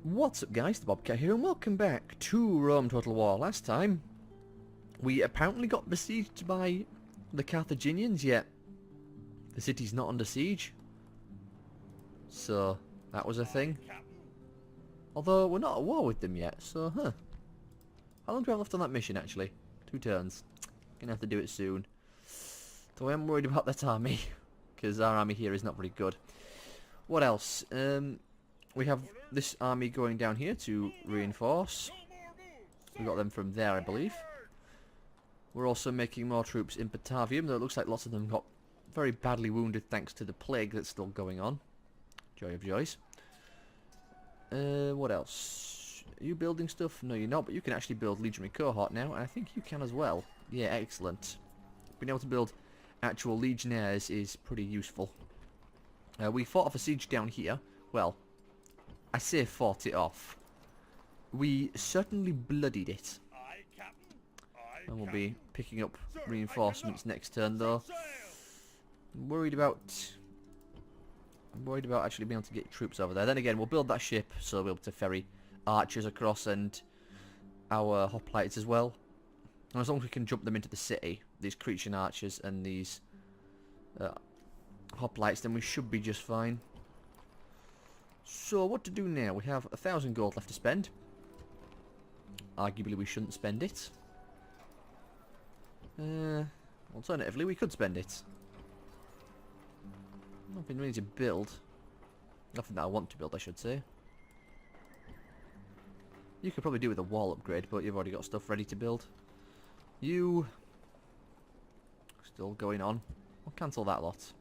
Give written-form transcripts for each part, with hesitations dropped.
What's up guys, the Bobcat here and welcome back to Rome Total War. Last time we apparently got besieged by the Carthaginians, yet the city's not under siege. So that was a thing. Although we're not at war with them yet, so How long do we have left on that mission actually? 2 turns. Gonna have to do it soon. Though I am worried about that army, because our army here is not very good. What else? We have this army going down here to reinforce. We got them from there, I believe. We're also making more troops in Batavium, though it looks like lots of them got very badly wounded thanks to the plague that's still going on. Joy of joys. What else? Are you building stuff? No, you're not, but you can actually build legionary cohort now, and I think you can as well. Yeah, excellent. Being able to build actual legionnaires is pretty useful. We fought off a siege down here. Well, I say fought it off. We certainly bloodied it. And we'll be picking up reinforcements next turn though. I'm worried about actually being able to get troops over there. Then again, we'll build that ship so we'll be able to ferry archers across and our hoplites as well. And as long as we can jump them into the city, these creature archers and these hoplites, then we should be just fine. So what to do now? We have 1,000 gold left to spend. Arguably we shouldn't spend it. Alternatively we could spend it. Nothing really to build. Nothing that I want to build, I should say. You could probably do with a wall upgrade, but you've already got stuff ready to build. You still going on. I'll cancel that lot.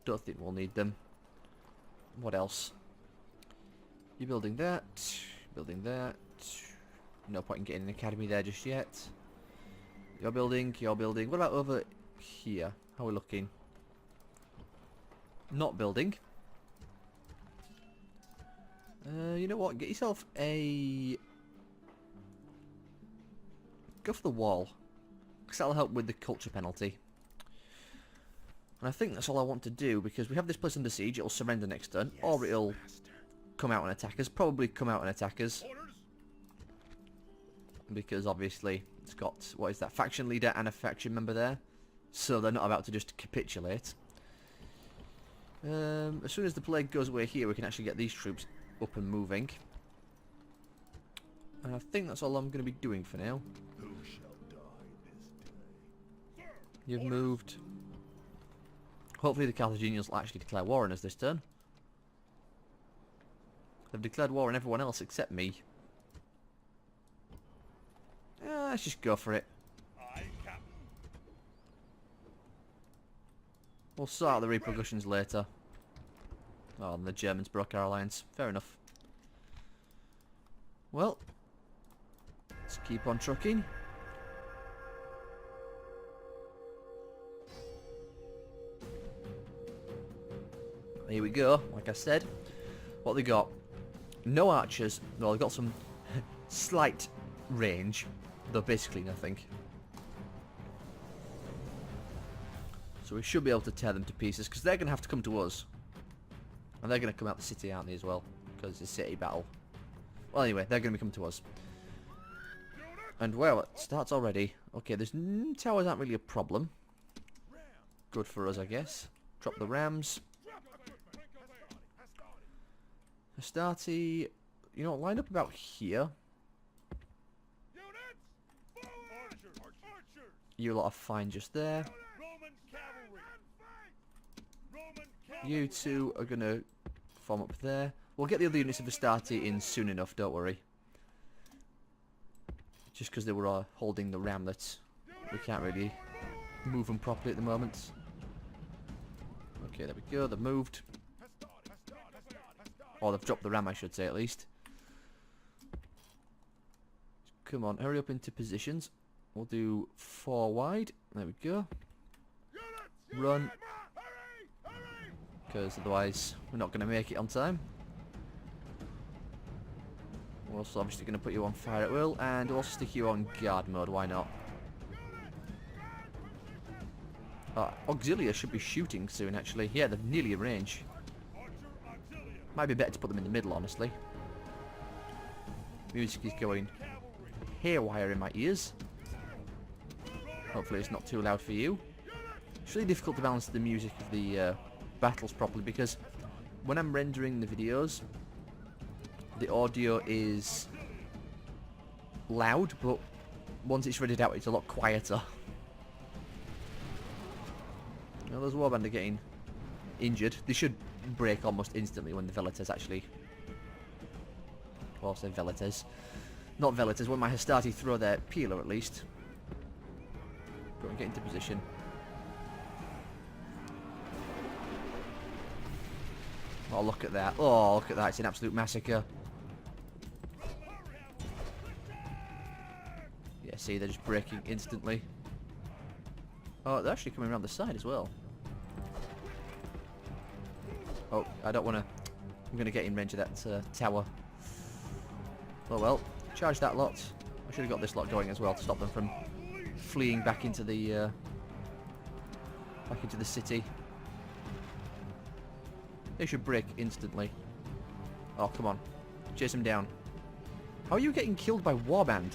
Don't think we'll need them. What else? You're building that. Building that. No point in getting an academy there just yet. You're building. You're building. What about over here? How are we looking? Not building. You know what? Get yourself a... Go for the wall. Because that'll help with the culture penalty. And I think that's all I want to do, because we have this place under siege. It'll surrender next turn, yes, or it'll come out and attack us. Probably come out and attack us. Because obviously it's got, what is that, faction leader and a faction member there. So they're not about to just capitulate. As soon as the plague goes away here, we can actually get these troops up and moving. And I think that's all I'm going to be doing for now. Who shall die this day? You've moved. Hopefully the Carthaginians will actually declare war on us this turn. They've declared war on everyone else except me. Let's just go for it. We'll sort out the repercussions later. Oh, and the Germans broke our alliance. Fair enough. Well, let's keep on trucking. Here we go. Like I said, what they got? No archers. Well, they've got some slight range, though basically nothing. So we should be able to tear them to pieces, because they're going to have to come to us. And they're going to come out the city, aren't they, as well? Because it's a city battle. Well, anyway, they're going to be coming to us. And, well, it starts already. Okay, there's towers aren't really a problem. Good for us, I guess. Drop the rams. Hastati, you know, line up about here. You lot are fine just there. You two are going to form up there. We'll get the other units of Hastati in soon enough, don't worry. Just because they were holding the ram that we can't really move them properly at the moment. Okay, there we go, they've moved. Or they've dropped the ram, I should say, at least. Come on, hurry up into positions. We'll do 4 wide. There we go. Run. Because otherwise we're not going to make it on time. We're also obviously going to put you on fire at will, and we'll also stick you on guard mode, why not? Auxilia should be shooting soon, actually. Yeah, they're nearly in range. Might be better to put them in the middle, honestly. Music is going haywire in my ears. Hopefully it's not too loud for you. It's really difficult to balance the music of the battles properly because when I'm rendering the videos, the audio is loud, but once it's rendered out, it's a lot quieter. Now those warband are getting injured. They should break almost instantly when the Velites actually... Well, I'll say Velites. Not Velites, when my Hastati throw their peeler at least. Go and get into position. Oh, look at that. Oh, look at that. It's an absolute massacre. Yeah, see, they're just breaking instantly. Oh, they're actually coming around the side as well. Oh, I don't want to... I'm going to get in range of that tower. Oh well, charge that lot. I should have got this lot going as well to stop them from fleeing back into the city. They should break instantly. Oh, come on. Chase them down. How are you getting killed by warband?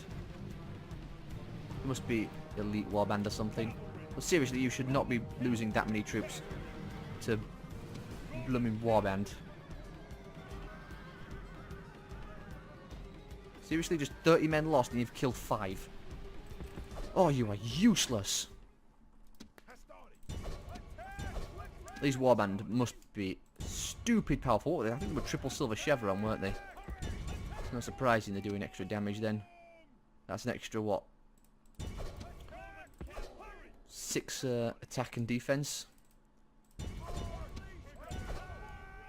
It must be elite warband or something. But seriously, you should not be losing that many troops to blooming warband. Seriously, just 30 men lost and you've killed 5. Oh, you are useless. These warband must be stupid powerful. What were they? I think they were triple silver chevron, weren't they? It's not surprising they're doing extra damage then. That's an extra, what? 6 attack and defense.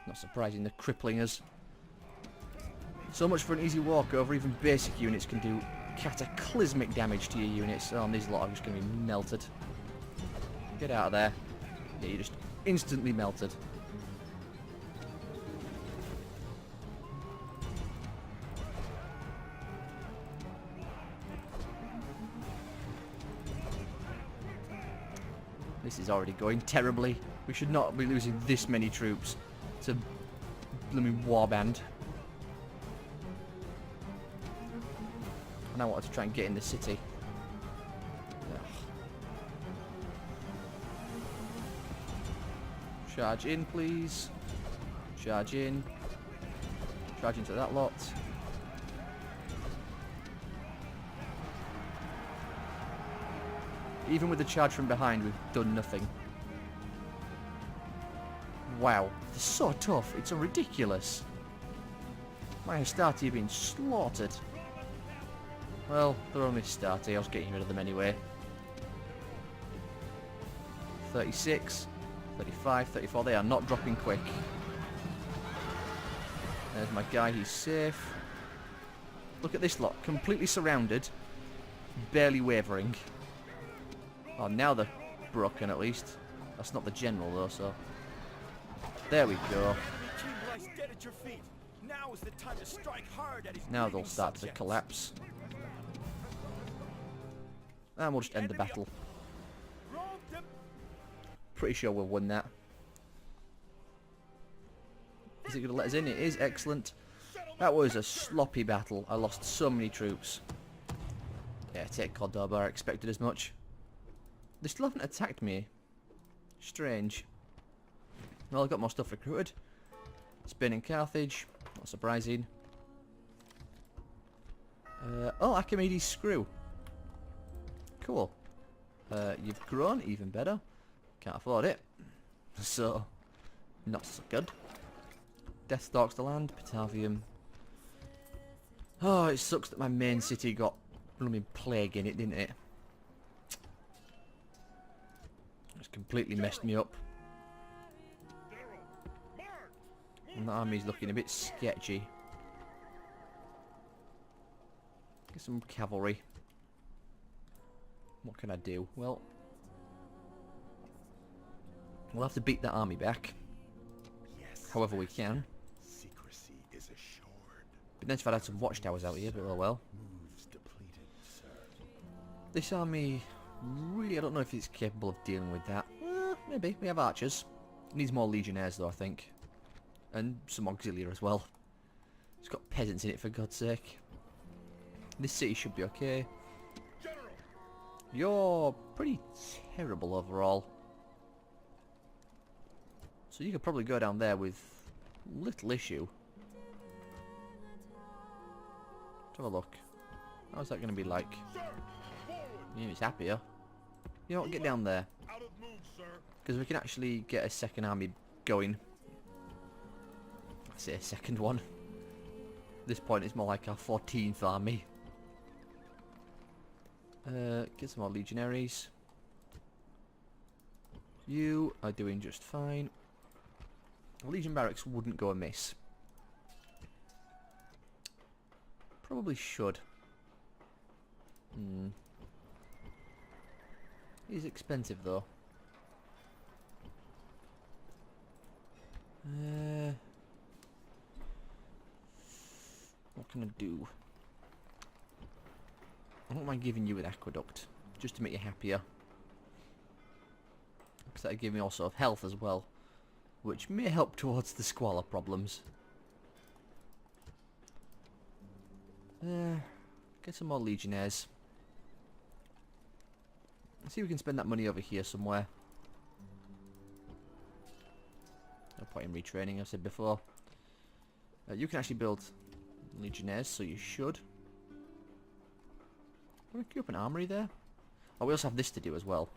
Not surprising they're crippling us. So much for an easy walkover. Even basic units can do cataclysmic damage to your units. Oh, and these lot are just going to be melted. Get out of there. Yeah, you're just instantly melted. This is already going terribly. We should not be losing this many troops to blooming warband. And I wanted to try and get in the city. Ugh. Charge in, please. Charge in. Charge into that lot. Even with the charge from behind, we've done nothing. Wow. They're so tough. It's so ridiculous. My Hastati have been slaughtered. Well, they're only Hastati. I was getting rid of them anyway. 36, 35, 34. They are not dropping quick. There's my guy. He's safe. Look at this lot. Completely surrounded. Barely wavering. Oh, now they're broken at least. That's not the general though, so... There we go. Now they'll start to collapse. And we'll just end the battle. Pretty sure we'll win that. Is it going to let us in? It is. Excellent. That was a sloppy battle. I lost so many troops. Yeah, take Cordoba. I expected as much. They still haven't attacked me. Strange. Well, I've got more stuff recruited. Spain and Carthage. Not surprising. Oh, Archimedes screw. Cool. You've grown. Even better. Can't afford it. So, not so good. Death stalks the land. Patavium. Oh, it sucks that my main city got blooming plague in it, didn't it? It's completely messed me up. And the army's looking a bit sketchy. Get some cavalry. What can I do? Well, we'll have to beat that army back. Yes. However we can. Secrecy is assured. But nice if I'd had some watchtowers out here, but oh well. Moves depleted, sir. This army, really, I don't know if it's capable of dealing with that. Maybe. We have archers. Needs more legionnaires though, I think. And some auxiliary as well. It's got peasants in it, for God's sake. This city should be okay. General. You're pretty terrible overall. So you could probably go down there with little issue. Let's have a look. How's that going to be like? Sir, forward. Yeah, it's happier. You know what, get down there. Out of move, sir. Because we can actually get a second army going. I say a second one. At this point it's more like our 14th army. Get some more legionaries. You are doing just fine. Legion barracks wouldn't go amiss. Probably should. It is expensive though. What can I do? I don't mind giving you an aqueduct, just to make you happier. Because that'll give me also of health as well, which may help towards the squalor problems. Get some more legionnaires. Let's see if we can spend that money over here somewhere. No point in retraining, I said before. You can actually build legionnaires, so you should. Can we keep up an armory there? Oh, we also have this to do as well.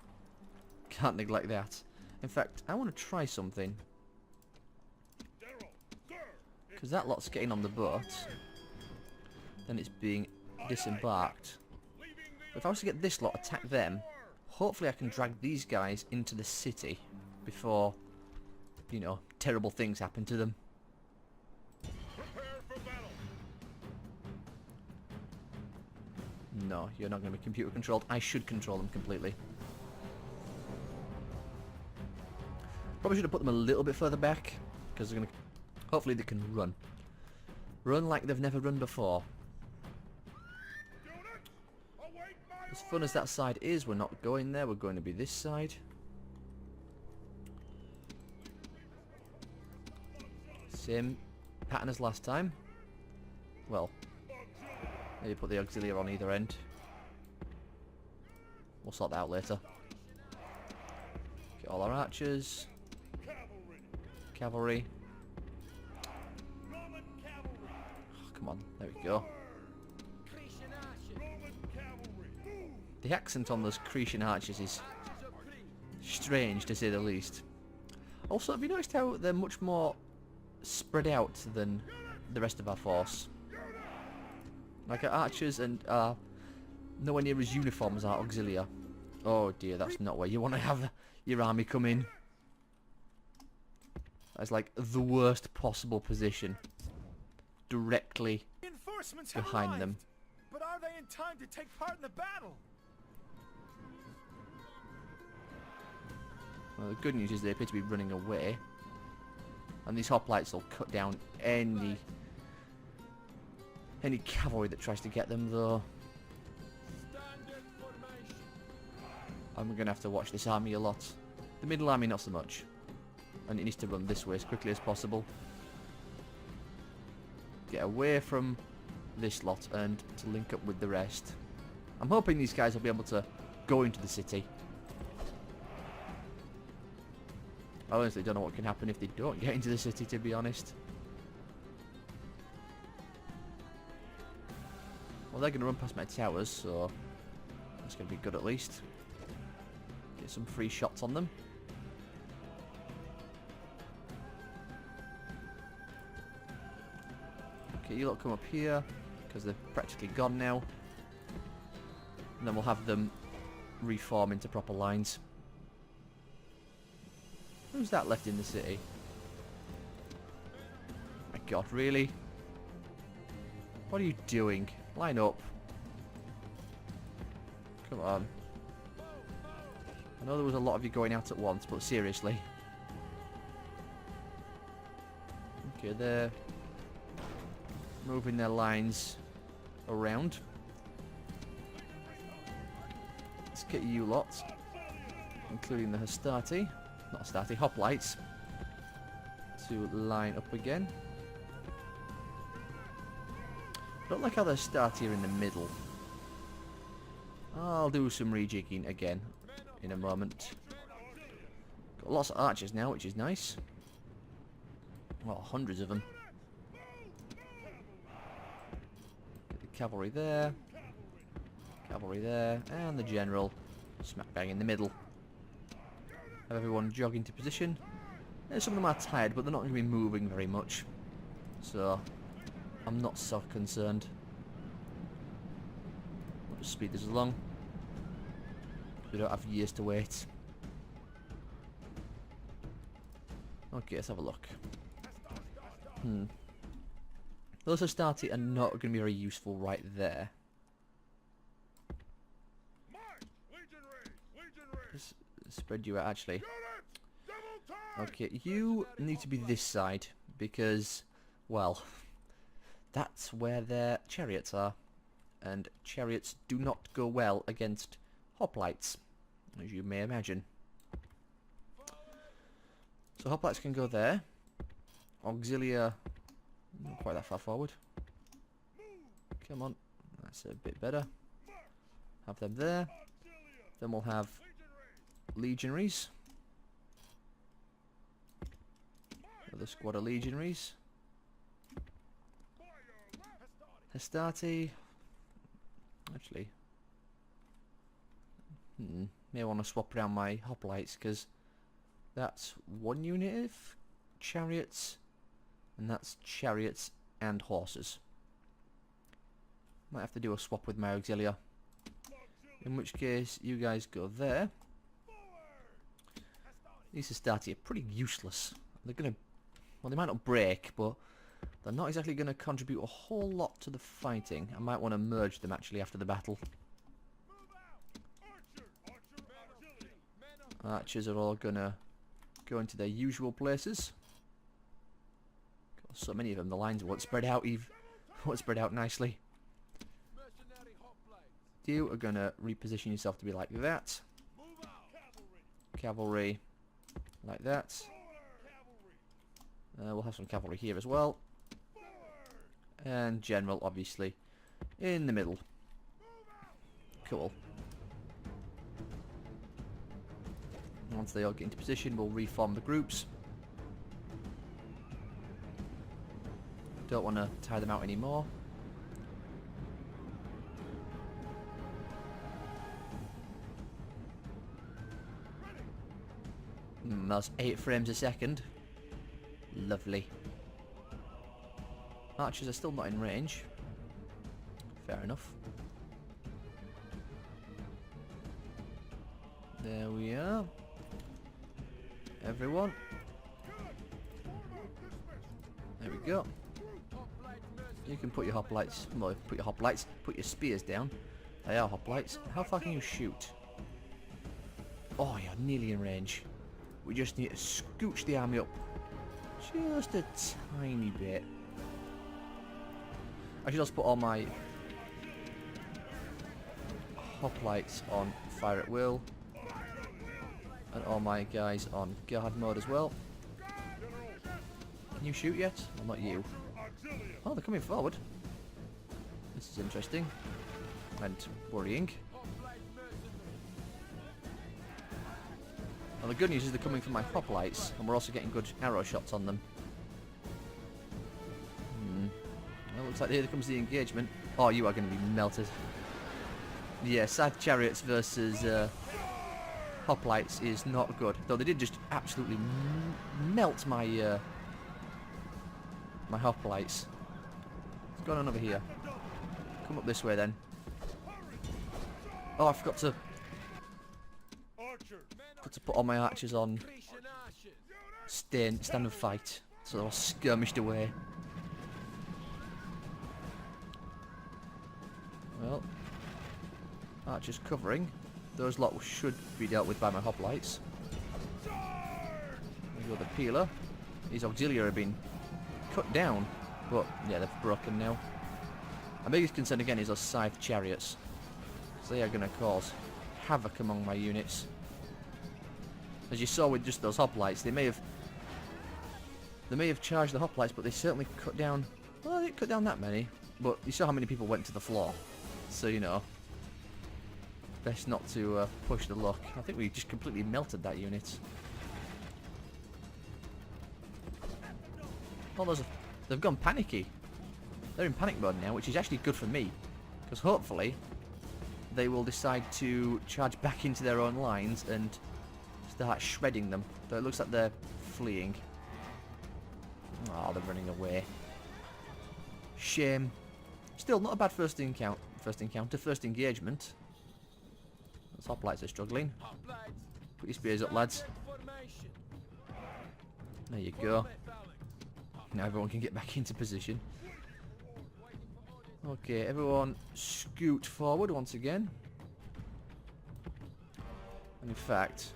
Can't neglect that. In fact, I want to try something. General, sir. Because that lot's getting on the boat. Then it's being disembarked. If I was to get this lot, attack them, hopefully I can drag these guys into the city before, you know, terrible things happen to them. Prepare for battle. No, you're not going to be computer controlled. I should control them completely. Probably should have put them a little bit further back, because they're going to... Hopefully they can run. Run like they've never run before. Units, await my As fun as that side is, we're not going there. We're going to be this side. Same pattern as last time. Well, maybe put the auxiliary on either end. We'll sort that out later. Get all our archers. cavalry. Cavalry. Roman cavalry. Oh, come on, there we go. Roman cavalry. Move. The accent on those Cretan archers is strange, to say the least. Also, have you noticed how they're much more spread out than the rest of our force? Like our archers and nowhere near as uniform as our auxilia. Oh dear, that's not where you want to have your army come in. That's like the worst possible position. Directly Reinforcements have behind arrived, them. but are they in time to take part in the battle? Well, the good news is they appear to be running away. And these hoplites will cut down any cavalry that tries to get them, though. Standard formation. I'm going to have to watch this army a lot. The middle army not so much. And it needs to run this way as quickly as possible. Get away from this lot and to link up with the rest. I'm hoping these guys will be able to go into the city. I honestly don't know what can happen if they don't get into the city, to be honest. Well, they're going to run past my towers, so that's going to be good at least. Get some free shots on them. Okay, you lot come up here, because they're practically gone now. And then we'll have them reform into proper lines. Who's that left in the city? My god, really? What are you doing? Line up. Come on. I know there was a lot of you going out at once, but seriously. Okay, they're moving their lines around. Let's get you lots, including the Hastati. Not Hastati, hoplites. To line up again. don't like how they start here in the middle. I'll do some rejigging again in a moment. Got lots of archers now, which is nice. Well, hundreds of them. Get the cavalry there. Cavalry there. And the general smack bang in the middle. Have everyone jog into position. Some of them are tired, but they're not going to be moving very much. So, I'm not so concerned. We'll just speed this along. We don't have years to wait. Okay, let's have a look. Those Astarte are not going to be very useful right there. Let's spread you out, actually. Okay, you need to be this side, because, well, that's where their chariots are. And chariots do not go well against hoplites, as you may imagine. So hoplites can go there. Auxilia, not quite that far forward. Come on, that's a bit better. Have them there. Then we'll have legionaries. Another squad of legionaries. Astarte. Actually, may want to swap around my hoplites, because that's one unit of chariots, and that's chariots and horses. Might have to do a swap with my auxilia. In which case, you guys go there. These Astarte are pretty useless. They're gonna, well, they might not break, but they're not exactly going to contribute a whole lot to the fighting. I might want to merge them actually after the battle. Archers are all going to go into their usual places. Got so many of them, the lines won't spread out nicely. You are going to reposition yourself to be like that. Cavalry like that. We'll have some cavalry here as well. And general, obviously, in the middle. Cool. Once they all get into position, we'll reform the groups. Don't want to tie them out anymore. That's 8 frames a second. Lovely. Archers are still not in range. Fair enough. There we are. Everyone. There we go. You can put your hoplites, well, put your spears down. They are hoplites. How far can you shoot? Oh, you're nearly in range. We just need to scooch the army up just a tiny bit. I should also put all my hoplites on fire at will, and all my guys on guard mode as well. Can you shoot yet? Well, not you. Oh, they're coming forward. This is interesting and worrying. Well, the good news is they're coming from my hoplites, and we're also getting good arrow shots on them. Well, looks like here comes the engagement. Oh, you are going to be melted. Yeah, scythe chariots versus hoplites is not good. Though they did just absolutely melt my my hoplites. What's going on over here? Come up this way then. Oh, I forgot to put all my archers on stand and fight, so they're all skirmished away. Well, archers covering. Those lot should be dealt with by my hoplites. There go the peeler. These auxilia have been cut down, but yeah, they've broken now. My biggest concern again is those scythe chariots. So they are going to cause havoc among my units. As you saw with just those hoplites, they may have charged the hoplites, but they certainly cut down. Well, they didn't cut down that many. But you saw how many people went to the floor. So, you know, best not to push the luck. I think we just completely melted that unit. Oh, they've gone panicky. They're in panic mode now, which is actually good for me. Because hopefully, they will decide to charge back into their own lines and start shredding them. Though it looks like they're fleeing. Oh, they're running away. Shame. Still, not a bad first engagement. Those hoplites are struggling. Hoplites, Put your spears up, lads. formation. There you go. Now everyone can get back into position. Okay, everyone scoot forward once again. And in fact,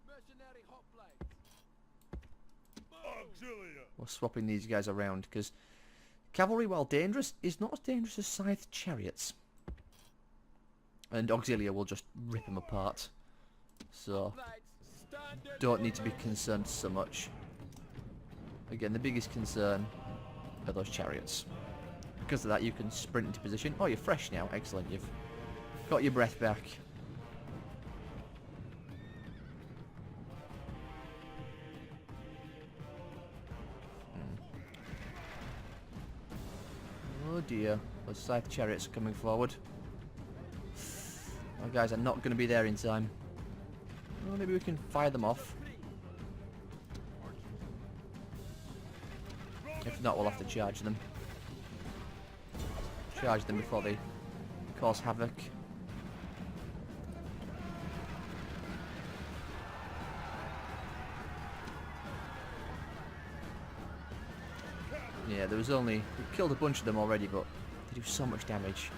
Mercenary hoplites. Auxilia! we're swapping these guys around because cavalry, while dangerous, is not as dangerous as scythe chariots. And Auxilia will just rip them apart. So, Hoplites, standard don't need to be formation. concerned so much. Again, the biggest concern are those chariots. Because of that, you can sprint into position. Oh, you're fresh now. Excellent. You've got your breath back. Oh dear. Those scythe chariots are coming forward. Our guys are not going to be there in time. Well, maybe we can fire them off. If not, we'll have to charge them. Charge them before they cause havoc. Yeah, there was only... we killed a bunch of them already, but they do so much damage.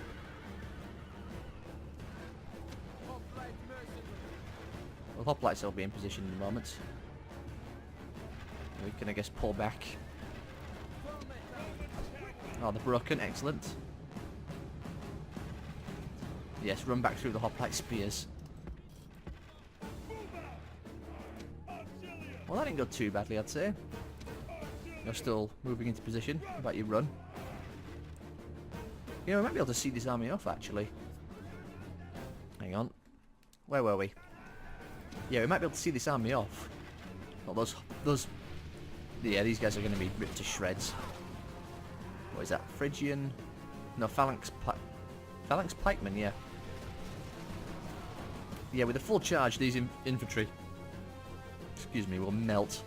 Hoplite mercenary. Well, hoplites will be in position in a moment. We can, I guess, pull back. Oh, they're broken. Excellent. Yes, run back through the hoplite spears. Well, that didn't go too badly, I'd say. You're still moving into position. How about you run? You know, we might be able to see this army off, actually. Hang on. Where were we? Yeah, we might be able to see this army off. Well, those... Yeah, these guys are going to be ripped to shreds. What is that? Phrygian? No, phalanx pikemen, yeah. Yeah, with a full charge, these infantry, excuse me, will melt.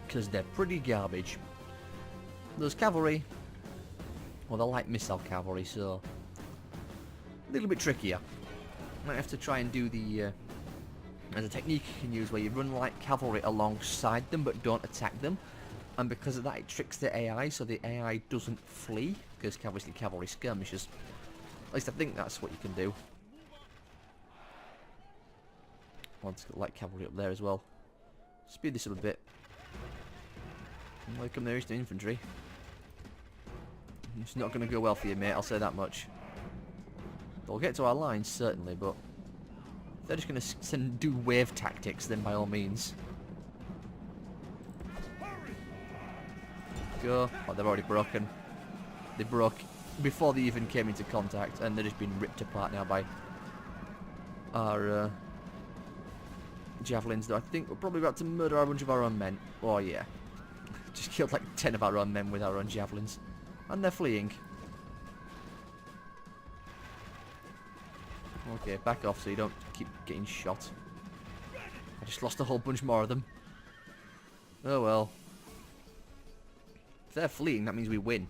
Because they're pretty garbage. Those cavalry, well, they're like missile cavalry, so a little bit trickier. Might have to try and do the... there's a technique you can use where you run like cavalry alongside them but don't attack them. And because of that, it tricks the AI, so the AI doesn't flee, because obviously cavalry skirmishes. At least I think that's what you can do. Oh, it's got light cavalry up there as well. Speed this up a bit. Welcome there is to infantry. It's not going to go well for you, mate, I'll say that much. They'll get to our lines, certainly, but if they're just going to do wave tactics, then by all means. Go. Oh, they're already broken. They broke before they even came into contact, and they're just being ripped apart now by our javelins, though I think we're probably about to murder a bunch of our own men. Oh, yeah. Just killed like 10 of our own men with our own javelins. And they're fleeing. Okay, back off so you don't keep getting shot. I just lost a whole bunch more of them. Oh well. If they're fleeing, that means we win.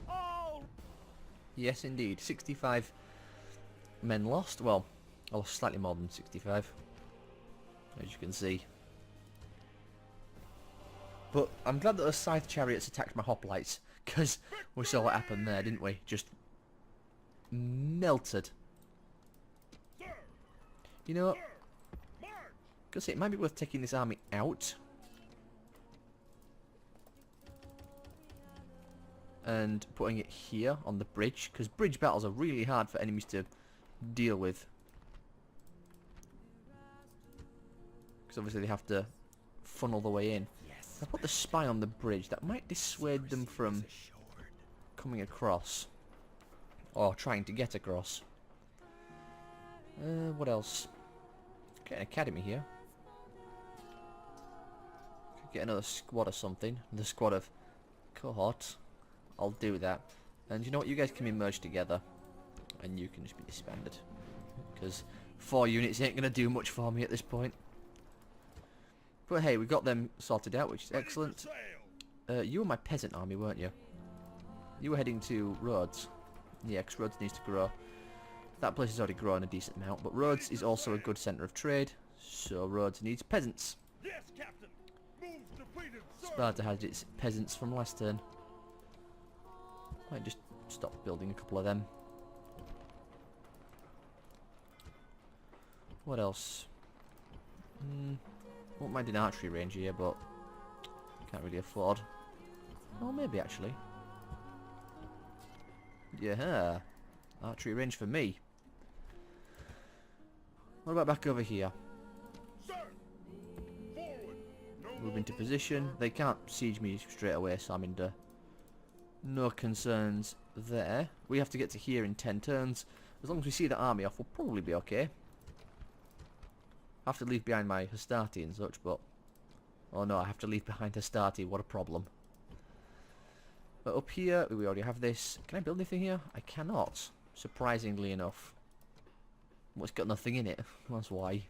Oh! Yes, indeed. 65 men lost. Well, I lost slightly more than 65. As you can see. But I'm glad that those scythe chariots attacked my hoplites. Because we saw what happened there, didn't we? Just melted. You know, because it might be worth taking this army out. And putting it here on the bridge. Because bridge battles are really hard for enemies to deal with. Because obviously they have to funnel the way in. I put the spy on the bridge. That might dissuade them from coming across. Or trying to get across. What else? Get an academy here. Could get another squad or something. Another squad of cohorts. I'll do that. And you know what? You guys can be merged together. And you can just be disbanded. Because 4 units ain't going to do much for me at this point. But hey, we got them sorted out, which is excellent. You were my peasant army, weren't you? You were heading to Rhodes. Yeah, because Rhodes needs to grow. That place has already grown a decent amount, but Rhodes is also a good centre of trade, so Rhodes needs peasants. Yes, Captain. Move depleted, sir. Sparta had its peasants from last turn. Might just stop building a couple of them. What else? Won't mind an archery range here, but can't really afford. Oh, maybe actually. Yeah, archery range for me. What about back over here? Sir. Forward. No Move into position. They can't siege me straight away, so I'm under no concerns there. We have to get to here in 10 turns. As long as we see the army off, we'll probably be okay. I have to leave behind my Hastati and such, but... Oh no, I have to leave behind Hastati. What a problem. But up here, we already have this. Can I build anything here? I cannot, surprisingly enough. Well, it's got nothing in it. That's why.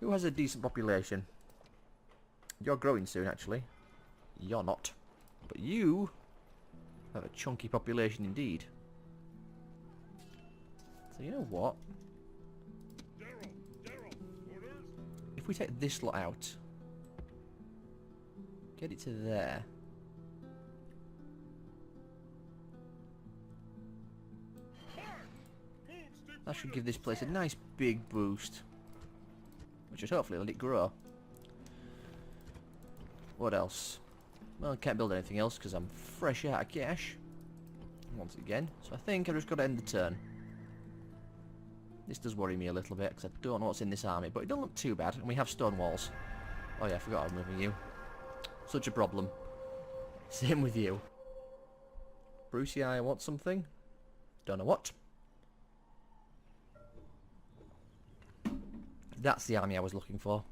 Who has a decent population? You're growing soon, actually. You're not. But you have a chunky population indeed. So you know what? Daryl, orders. If we take this lot out, get it to there. That should give this place a nice big boost, which should hopefully let it grow. What else? Well, I can't build anything else because I'm fresh out of cash once again. So I think I've just got to end the turn. This does worry me a little bit because I don't know what's in this army, but it doesn't look too bad, and we have stone walls. Oh yeah, I forgot I'm moving you. Such a problem. Same with you. Brucey, I want something. Don't know what. That's the army I was looking for.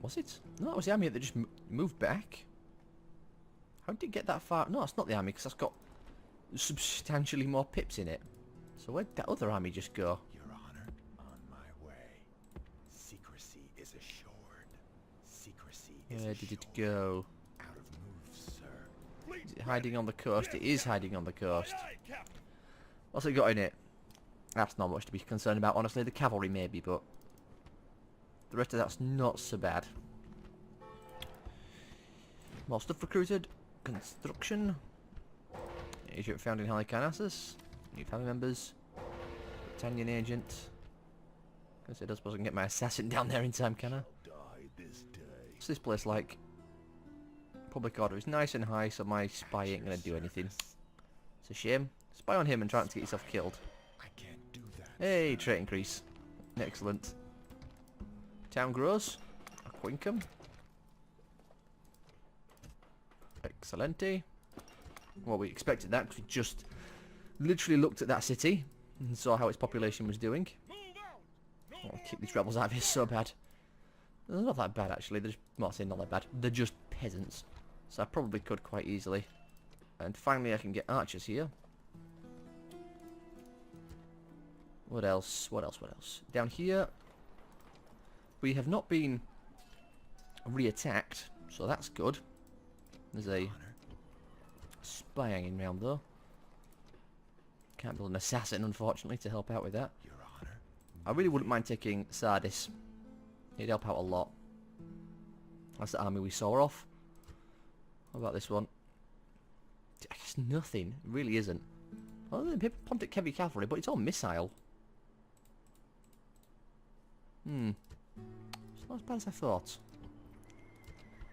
Was it? No, it was the army that just moved back. How did it get that far? No, it's not the army because that's got substantially more pips in it. So where'd that other army just go? Your Honor, on my way. Secrecy is assured. Secrecy is Where assured. did it go? Out of moves, sir. Is it hiding on the coast? It is hiding on the coast. Aye, aye, Captain. What's it got in it? That's not much to be concerned about, honestly. The cavalry maybe, but the rest of that's not so bad. More stuff recruited. Construction. Agent found in Halicarnassus. New family members. Britannian agent. Guess I don't suppose I can get my assassin down there in time, can I? Die this day. What's this place like? Public order is nice and high, so my spy ain't gonna do anything. It's a shame. Spy on him and try not to get yourself killed. I can't do that. Hey, trait increase. Excellent. Town grows. Aquincum. Excellente. Well, we expected that because we just literally looked at that city and saw how its population was doing. Move out! No Oh, more kick these rebels out of here so bad. They're not that bad actually. They're just, well, I say not that bad. They're just peasants. So I probably could quite easily. And finally I can get archers here. What else? What else? What else? Down here, we have not been re-attacked, so that's good. There's a spy hanging round though. Can't build an assassin, unfortunately, to help out with that. Your Honor. I really wouldn't mind taking Sardis. He'd help out a lot. That's the army we saw off. What about this one? I guess nothing. It really isn't. Other than Pontic heavy cavalry, but it's all missile. It's not as bad as I thought.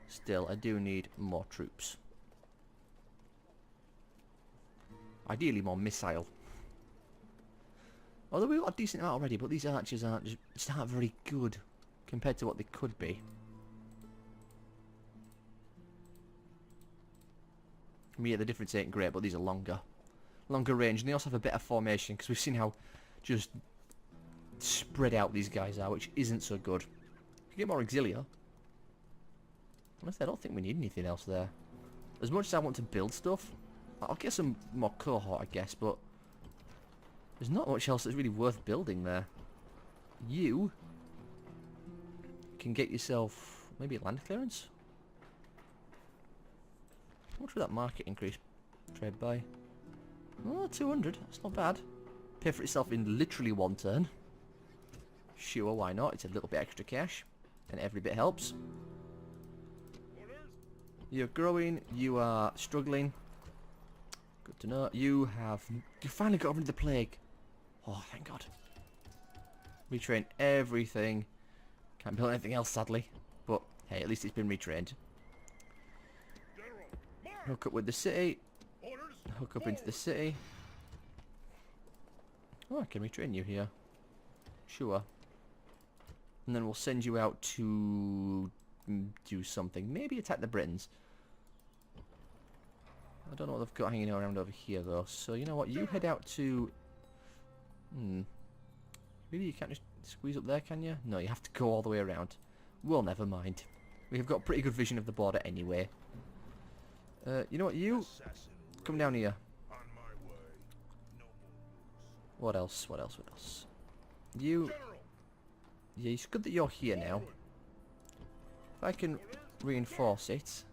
Still, I do need more troops. Ideally more missile. Although we've got a decent amount already, but these archers aren't just aren't very good compared to what they could be. I mean, yeah, the difference ain't great, but these are longer. Longer range, and they also have a better formation, because we've seen how just spread out these guys are, which isn't so good. You get more auxilia. Honestly, I don't think we need anything else there. As much as I want to build stuff, I'll get some more cohort, I guess, but there's not much else that's really worth building there. You can get yourself maybe a land clearance? How much would that market increase trade by? Oh, 200. That's not bad. Pay for itself in literally one turn. Sure, why not? It's a little bit extra cash, and every bit helps. You're growing. You are struggling. Good to know. You finally got rid of the plague. Oh, thank God. Retrain everything. Can't build anything else, sadly. But hey, at least it's been retrained. Hook up with the city. Hook up into the city. Oh, I can retrain you here. Sure. And then we'll send you out to do something. Maybe attack the Britons. I don't know what they've got hanging around over here, though. So, you know what? You head out to... Really, you can't just squeeze up there, can you? No, you have to go all the way around. Well, never mind. We've got a pretty good vision of the border anyway. You know what? You... Come down here. What else? What else? What else? You... Yeah, it's good that you're here now. If I can reinforce it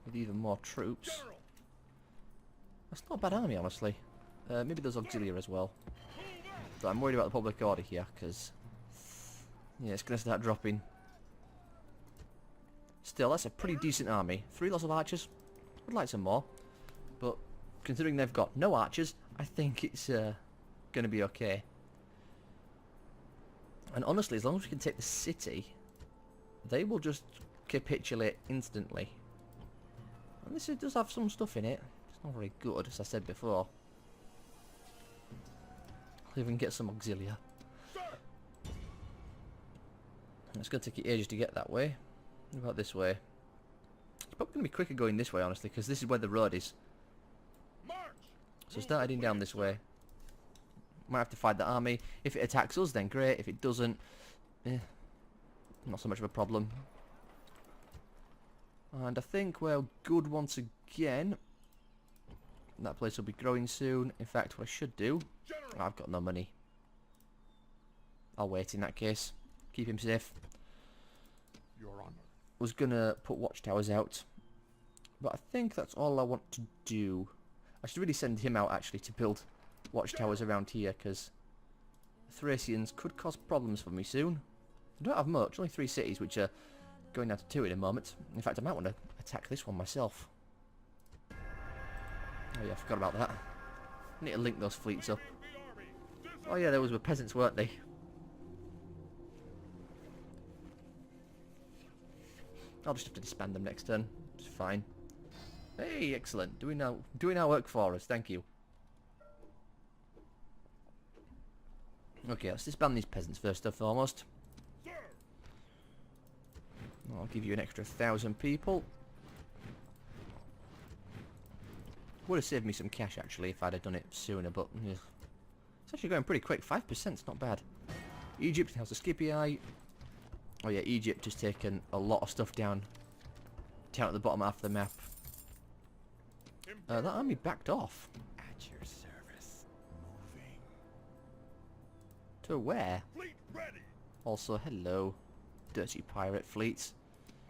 with even more troops. That's not a bad army, honestly. Maybe there's auxiliary as well. But I'm worried about the public order here, because... Yeah, it's going to start dropping. Still, that's a pretty decent army. 3 lots of archers. Would like some more. But considering they've got no archers, I think it's going to be okay. And honestly, as long as we can take the city, they will just capitulate instantly. And this does have some stuff in it. It's not very good, as I said before. I'll even get some auxilia. It's going to take you ages to get that way. What about this way? It's probably going to be quicker going this way, honestly, because this is where the road is. So start heading down this way. Might have to fight the army. If it attacks us, then great. If it doesn't, not so much of a problem. And I think we're good once again. That place will be growing soon. In fact, what I should do... I've got no money. I'll wait in that case. Keep him safe. Your Honor. Was gonna put watchtowers out, but I think that's all I want to do. I should really send him out actually to build watchtowers around here, because Thracians could cause problems for me soon. I don't have much, only 3 cities, which are going down to 2 in a moment. In fact, I might want to attack this one myself. Oh yeah, I forgot about that. I need to link those fleets up. Oh yeah, those were peasants, weren't they? I'll just have to disband them next turn. It's fine. Hey, excellent. Doing our work for us. Thank you. Okay, let's disband these peasants first and foremost. I'll give you an extra 1,000 people. Would have saved me some cash actually if I'd have done it sooner, but yeah. It's actually going pretty quick. 5%'s not bad. Egypt, House of Scipii. Oh yeah, Egypt has taken a lot of stuff down at the bottom half of the map. That army backed off. At your service. Moving. To where? Fleet ready. Also, hello, dirty pirate fleets.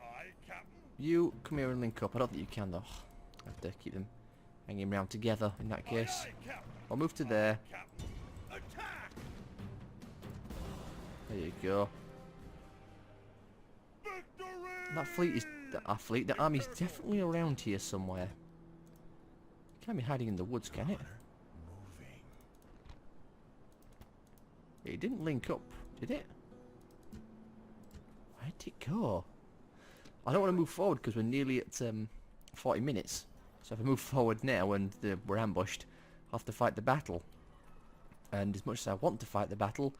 Aye, Captain. You come here and link up. I don't think you can though. I have to keep them hanging around together in that case. Aye, Captain. I'll move to there. Captain. Attack. There you go. Victory. That fleet is... Our fleet, the army's definitely around here somewhere. Can't be hiding in the woods, can it? Moving. It didn't link up, did it? Where'd it go? I don't want to move forward because we're nearly at 40 minutes. So if I move forward now and we're ambushed, I'll have to fight the battle. And as much as I want to fight the battle,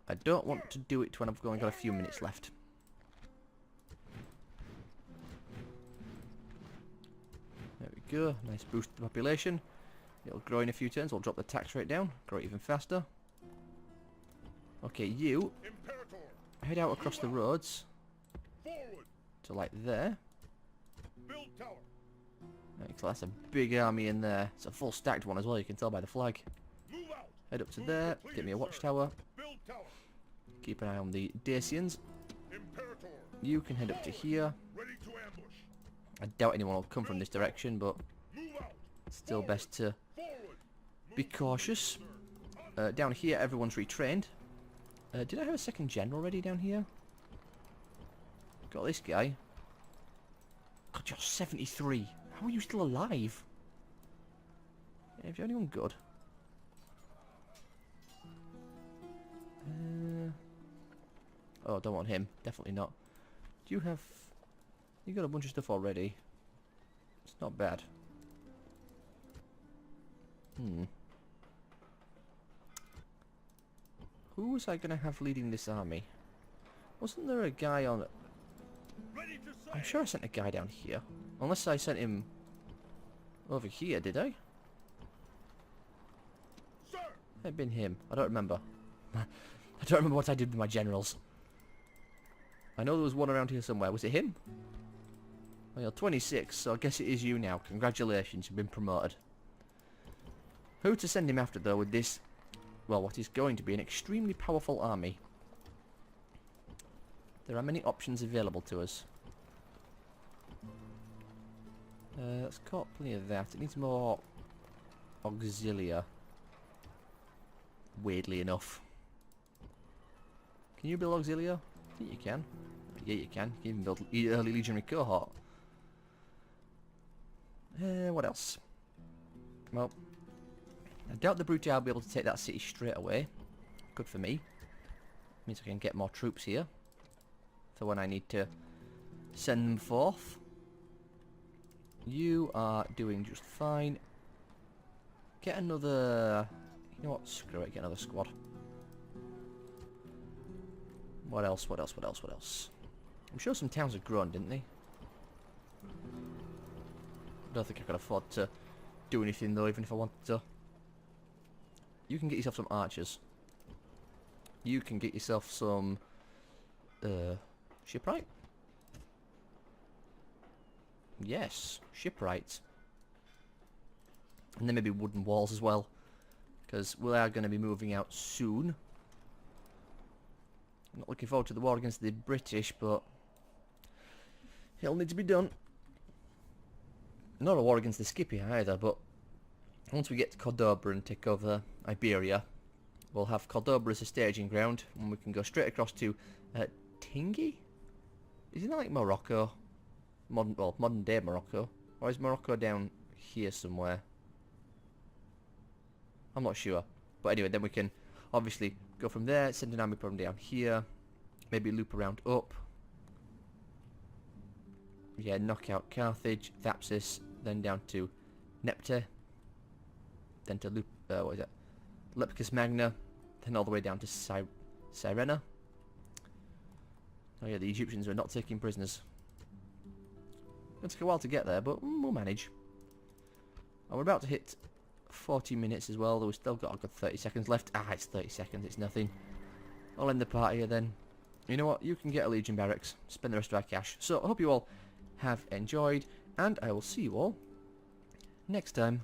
I don't want to do it when I've only got a few minutes left. go. Nice boost to the population. It'll grow in a few turns. We'll drop the tax rate down. Grow it even faster. Okay, you Imperator, head out across the roads forward, to like there. build tower, Right, so that's a big army in there. It's a full stacked one as well, you can tell by the flag. move out, Head up to Move there, completed, get me a sir. watchtower. build tower, Keep an eye on the Dacians. Imperator, You can head up to here. ready to ambush, I doubt anyone will come from this direction, but move out, still best to forward, be cautious. Down here, everyone's retrained. Did I have a second general ready down here? Got this guy. God, you're 73. How are you still alive? Yeah, have you anyone good? Oh, don't want him. Definitely not. Do you have... You got a bunch of stuff already. It's not bad. Who was I going to have leading this army? Wasn't there a guy on... ready to I'm sail, sure I sent a guy down here. Unless I sent him over here, did I? sir, Might have been him. I don't remember. I don't remember what I did with my generals. I know there was one around here somewhere. Was it him? Well, you're 26, so I guess it is you now. Congratulations, you've been promoted. Who to send him after, though, with this... Well, what is going to be an extremely powerful army. There are many options available to us. It's got plenty of that. It needs more auxilia. Weirdly enough. Can you build auxilia? I think you can. Yeah, you can. You can even build early legionary cohort. What else? Well, I doubt the Brute will be able to take that city straight away. Good for me. Means I can get more troops here for when I need to send them forth. You are doing just fine. Get another... You know what? Screw it. Get another squad. What else? What else? What else? What else? I'm sure some towns have grown, didn't they? I don't think I can afford to do anything though, even if I wanted to. You can get yourself some archers. You can get yourself some shipwright. Yes, shipwright. And then maybe wooden walls as well, because we are going to be moving out soon. I'm not looking forward to the war against the British, but it'll need to be done. Not a war against the Scipii either, but once we get to Cordoba and take over Iberia, we'll have Cordoba as a staging ground, and we can go straight across to Tingi? Isn't that like Morocco? Modern day Morocco. Or is Morocco down here somewhere? I'm not sure. But anyway, then we can obviously go from there, send an army from down here, maybe loop around up. Yeah, knock out Carthage, Thapsus, then down to Nepte, then to what is that? Lepicus Magna, then all the way down to Cyrena. Oh yeah, the Egyptians were not taking prisoners. It took a while to get there, but we'll manage. And we're about to hit 40 minutes as well, though we've still got a good 30 seconds left. Ah, it's 30 seconds, it's nothing. I'll end the party here then. You know what, you can get a Legion barracks, spend the rest of our cash. So I hope you all have enjoyed, and I will see you all next time.